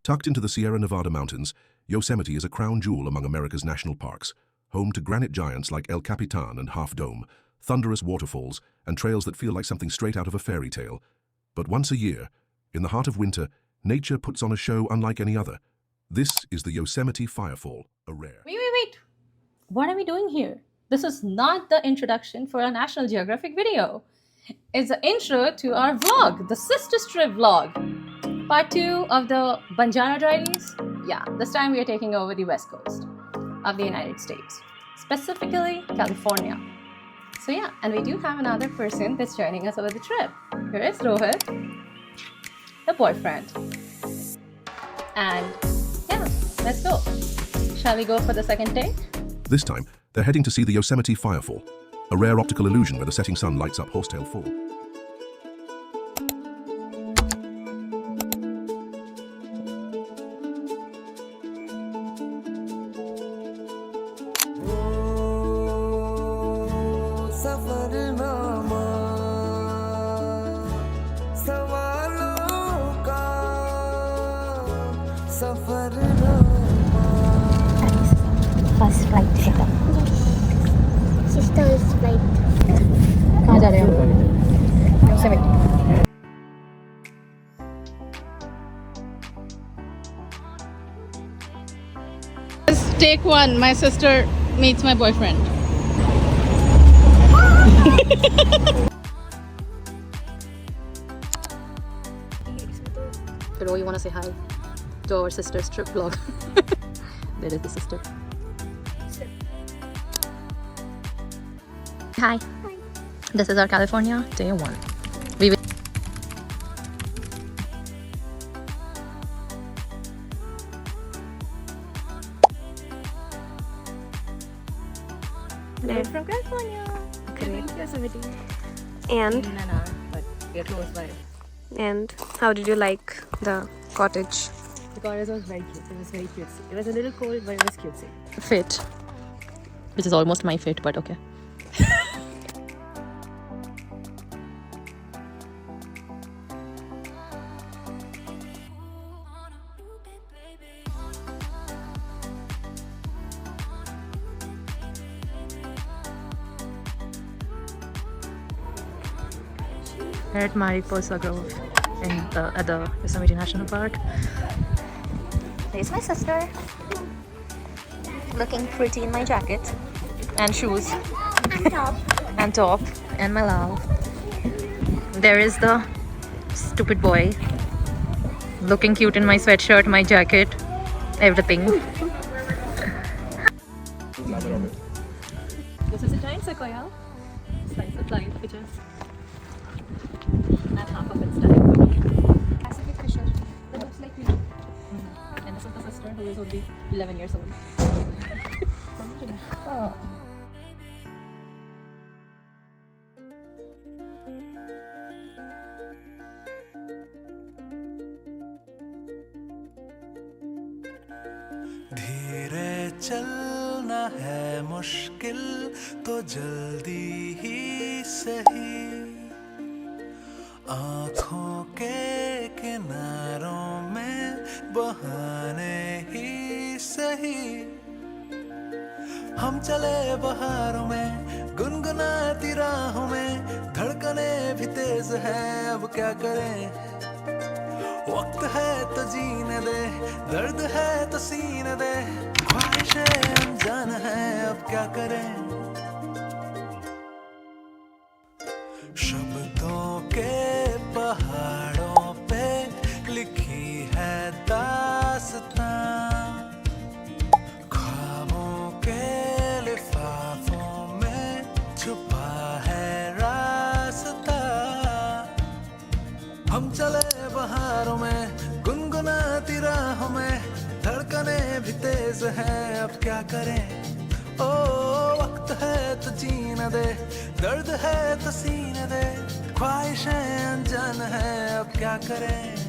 Tucked into the Sierra Nevada mountains, Yosemite is a crown jewel among America's national parks, home to granite giants like El Capitan and Half Dome, thunderous waterfalls, and trails that feel like something straight out of a fairy tale. But once a year, in the heart of winter, nature puts on a show unlike any other. This is the Yosemite Firefall, a rare... Wait. What are we doing here? This is not the introduction for a National Geographic video. It's the intro to our vlog, the Sister Strip vlog. Part 2 of the Banjaara Diaries. Yeah, this time we are taking over the west coast of the United States, specifically California. So yeah, and we do have another person that's joining us over the trip. Here is Rohit, the boyfriend. And yeah, let's go. Shall we go for the second take? This time, they're heading to see the Yosemite Firefall, a rare optical illusion where the setting sun lights up Horsetail Fall. First flight sister. Sister's flight. कहाँ जा रहे हो? Yosemite. Take one. My sister meets my boyfriend. Pero you want to say hi to our sister's trip vlog? There is the sister. Hi. This is our California day 1. We will. We're from California. Great. Yosemite. And But we are close by. how did you like the cottage? The cottage was very cute. It was very cute. It was a little cold, but it was cutesy. Fit. Which is almost my fit, but okay. We're at Mariposa Grove at the Yosemite National Park. There's my sister. Looking pretty in my jacket. And shoes. And top. And top. And my love. There is the stupid boy. Looking cute in my sweatshirt, my jacket, everything. This is a giant sequoia. Slice of life, bitches. And half of it's dying. Pacific fisher. That looks like me. And this is the sister who is only 11 years old. Oh. धीरे चलना है मुश्किल तो जल्दी ही सही आँखों के किनारों में बहाने ही सही हम चले बहारों में गुनगुनाती राहों में धड़कने भी तेज है अब क्या करें वक्त है तो जीने दे दर्द है तो सीने दे ख्वाहिशें अनजान है अब क्या करें शब्दों के पहाड़ों पे लिखी है दास्तां ख्वाबों के लिफाफों में छुपा है रास्ता हम चले बहारों में गुनगुनाती राहों में धड़कने भी तेज हैं अब क्या करें ओ वक्त है तो जीने दे दर्द है तो सीने दे ख्वाहिशें अनजान है अब क्या करें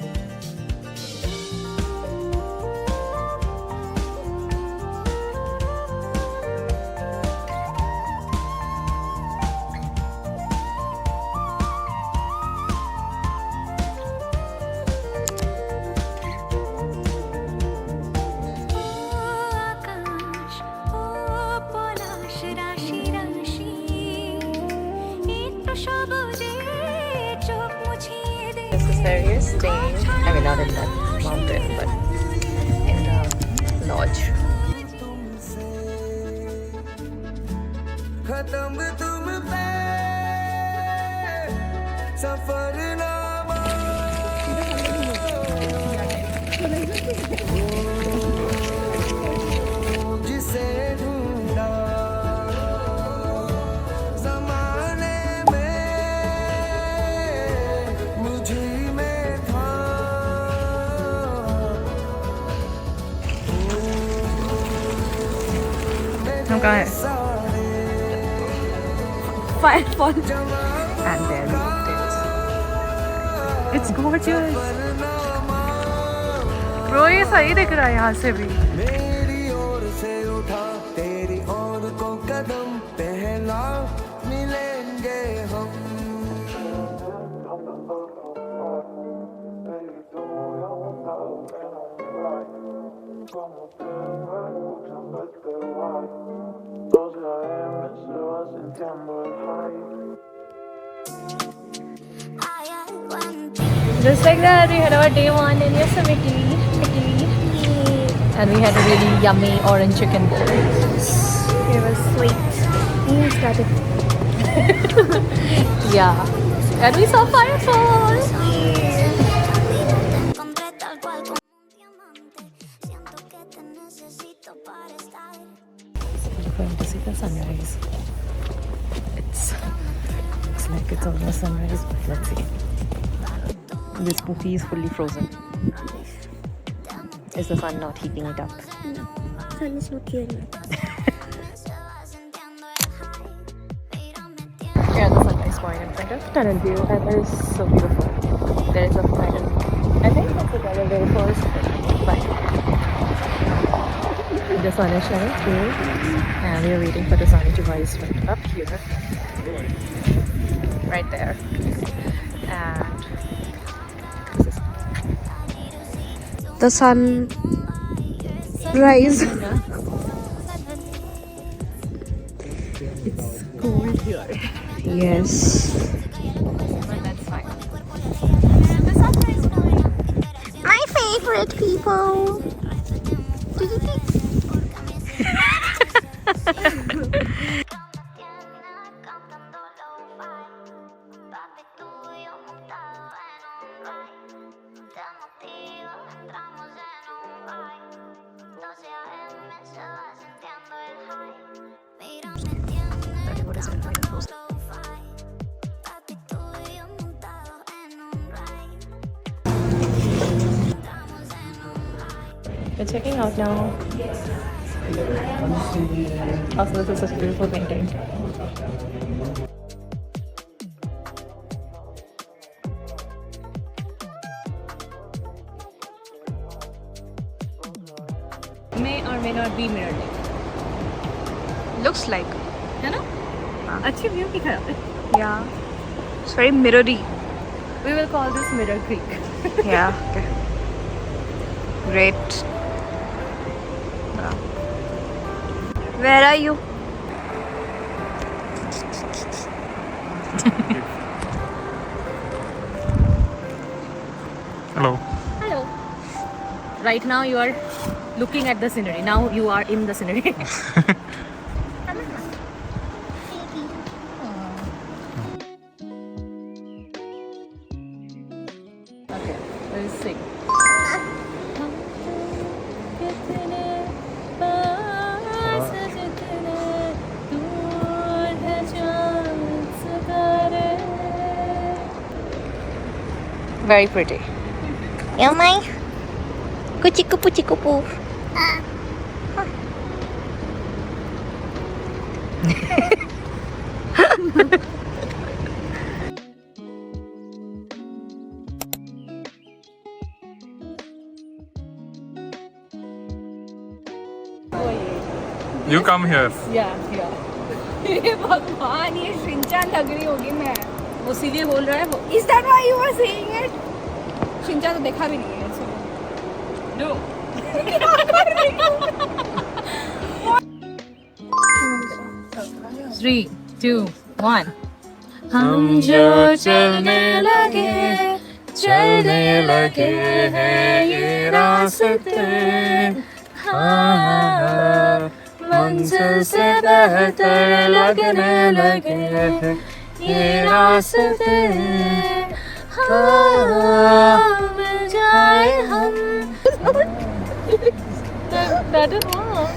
where we are staying. I mean, not in the mountain, but in the lodge. खत्म तुम पे सफरनामा जिसे ढूंढा ज़माने में मुझे में था हम कहाँ हैं? Firefall. And there weekdays. It's gorgeous. Bro, ये सही दिख रहा है यहाँ से भी. मेरी ओर से उठा तेरी ओर को कदम पहला मिलेंगे हम Just like that, we had our day 1 in Yosemite. And we had a really yummy orange chicken bowl. It was sweet. Started. Yeah. And we saw Firefall. We're going to see the sunrise. Looks like it's almost sunrise, but let's see. This cookie is fully frozen. Is the sun not heating it up? No, sun is not here yet. Here are the sunrise point in front of tunnel view, and it is so beautiful. There is a tunnel. I think that's the tunnel very first, but the sun is shining through, and we are waiting for the sun to rise right up here, right there, and The sun rise. it's cold here. Yes. But that's fine. My favorite people. What is it? We're checking out now. Also, this is such a beautiful painting. May or may not be mirror lake. Looks like. है ना? अच्छी view की खराब है. Yeah. It's very mirrory. We will call this Mirror Creek. Yeah. Okay. Great. Where are you? Hello. Hello. Right now you are looking at the scenery. Now you are in the scenery. Okay, we'll sing. Very pretty. Yeah, my. Kuchi kupu chikupu. You come here. Yeah. हे भगवान ये Shinchan लग रही होगी मैं. वो सीधे बोल रहा है वो. Is that why you were saying it? Shinchan तो देखा भी नहीं है. No. 3, 2, 1. हम जो चलने लगे चलने लगे हैं ये रास्ते, हाँ मंजिल से बेहतर लगने लगे हैं ये रास्ते, हाँ मिल जाए हम. That is wrong.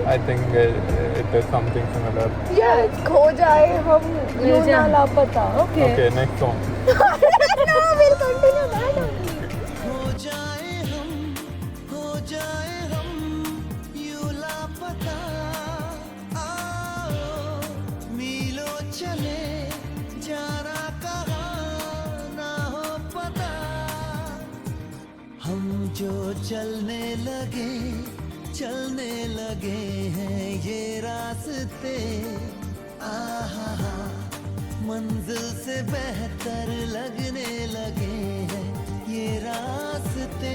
I think it is something similar. Yeah, खो जाए हम यूं ना लापता. Okay. Okay, next song. No, we'll continue that only. हो जाए हम यूं लापता, आओ मीलों चले जाना कहाँ ना हो पता, हम जो चलने लगे हैं ये रास्ते, आहा मंजिल से बेहतर लगने लगे हैं ये रास्ते.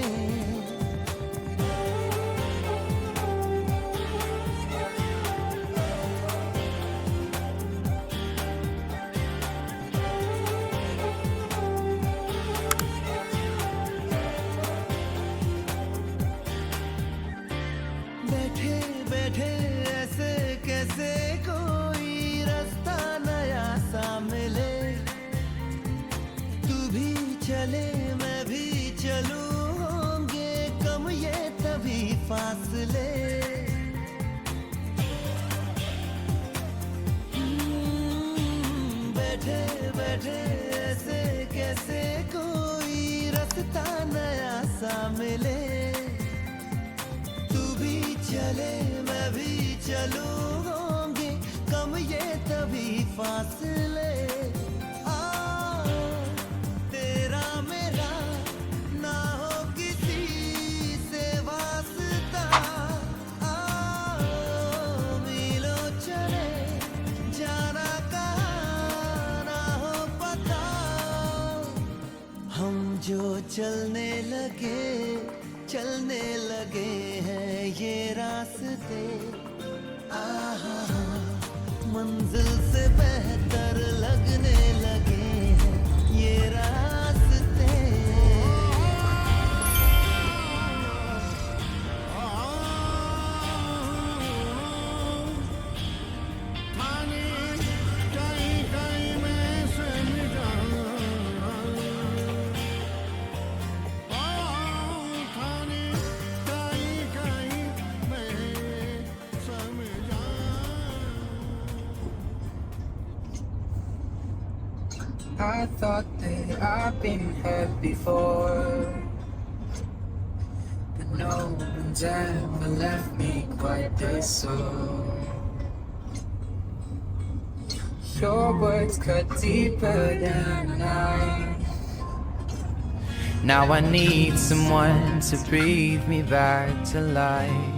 बैठे बैठे ऐसे कैसे कोई रास्ता नया सा मिले, तू भी चले मैं भी चलूं, होंगे कम ये तभी फासले. बैठे बैठे ऐसे कैसे कोई रास्ता नया सा मिले, चले मैं भी चलूं, होंगे कम ये तभी फासले. तेरा मेरा ना हो किसी से वास्ता, मीलों चले जाना कहाँ ना हो पता, हम जो चलने लगे हैं ये रास्ते, आहा मंजिल से बेहतर लगने लगे हैं ये रास्ते. I thought that I've been hurt before, but no one's ever left me quite this sore. Your words cut deeper than a knife. Now I need someone to breathe me back to life.